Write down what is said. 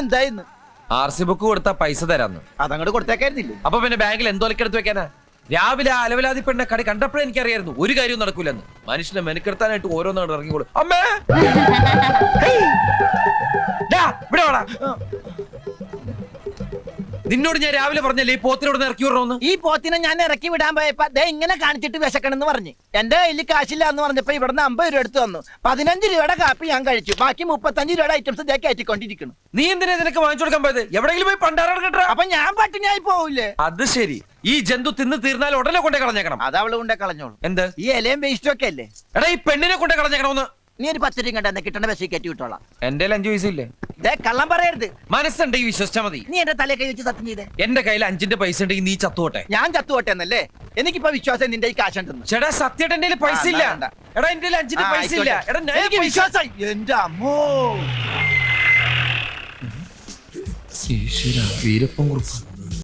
എന്തായിരുന്നു RC book കൊടുത്താ പൈസ തരാന്ന്. അതങ്ങോട്ട് കൊടുത്തേക്കായിരുന്നില്ലേ? അപ്പൊ പിന്നെ ബാങ്കിൽ എന്തോലക്കെടുത്ത് വെക്കാനാ? രാവിലെ അലവലാതി പെണ്ണ കടി കണ്ടപ്പോഴേ എനിക്കറിയായിരുന്നു ഒരു കാര്യവും നടക്കൂലെന്ന്. മനുഷ്യനെ മെനക്കെടുത്താനായിട്ട് ഓരോന്നാണ് ഇറങ്ങിക്കോളൂ. അമ്മേ ഇവിടെ വാടാ. നിന്നോട് ഞാൻ രാവിലെ പറഞ്ഞല്ലേ ഈ പോത്തിനോട് ഇറക്കി വിടണമെന്ന്. ഈ പോത്തിനെ ഞാൻ ഇറക്കി വിടാൻ പോയപ്പോ ദേ ഇങ്ങനെ കാണിച്ചിട്ട് വിശക്കണെന്ന് പറഞ്ഞു. എന്റെ കയ്യിൽ കാശില്ല എന്ന് പറഞ്ഞപ്പോ ഇവിടുന്ന് 50 രൂപ എടുത്തു തന്നു. 15 രൂപയുടെ കാപ്പി ഞാൻ കഴിച്ചു. ബാക്കി 35 രൂപയുടെ ഐറ്റംസ് ഇതേ കയറ്റിക്കൊണ്ടിരിക്കുന്നു. നീ എന്തിനാ നിനക്ക് വാങ്ങിച്ചു കൊടുക്കാൻ പോയത്? എവിടെയെങ്കിലും പോയി പണ്ടാരം കേട്ടോ. അപ്പൊ ഞാൻ പട്ടിണിയായി പോവില്ലേ? അത് ശരി. ഈ ജന്തു തിന്ന് തീർന്നാൽ ഉടനെ കൊണ്ടേ കളഞ്ഞേക്കണം. അത് അവള് കൊണ്ടേ കളഞ്ഞോളൂ. എന്ത്? ഈ ഇലയും വേസ്റ്റും ഒക്കെ അല്ലേ? എടാ ഈ പെണ്ണിനെ കൊണ്ടേ കളഞ്ഞേക്കണമെന്ന്. നീ ഒരു 10 രൂപ കണ്ടെന്ന് കിട്ടണ ബസ്സിൽ കയറ്റി വിട്ടോളാം. എന്റെ 5 പൈസയില്ലേ? കള്ളം പറയരുത്. മനസ്സുണ്ടെങ്കിൽ വിശ്വസിച്ചാ മതി. നീ എന്റെ തലയെ കൈ വെച്ച് സത്യം ചെയ്തേ. എന്റെ കയ്യിൽ 5 പൈസ ഉണ്ടെങ്കിൽ നീ ചത്തുപോട്ടെ. ഞാൻ ചത്തുപോട്ടെ എന്നല്ലേ? എനിക്കിപ്പോ വിശ്വാസം നിന്റെ ഈ കാശുണ്ടെന്ന്. ചേട്ടാ സത്യമായിട്ട് എന്റെ പൈസ ഇല്ല. എടാ എന്റെ 5 പൈസ ഇല്ല. എടാ എനിക്ക് വിശ്വാസം. എന്റെ അമ്മോ വീരപ്പൻ കുറുപ്പ്.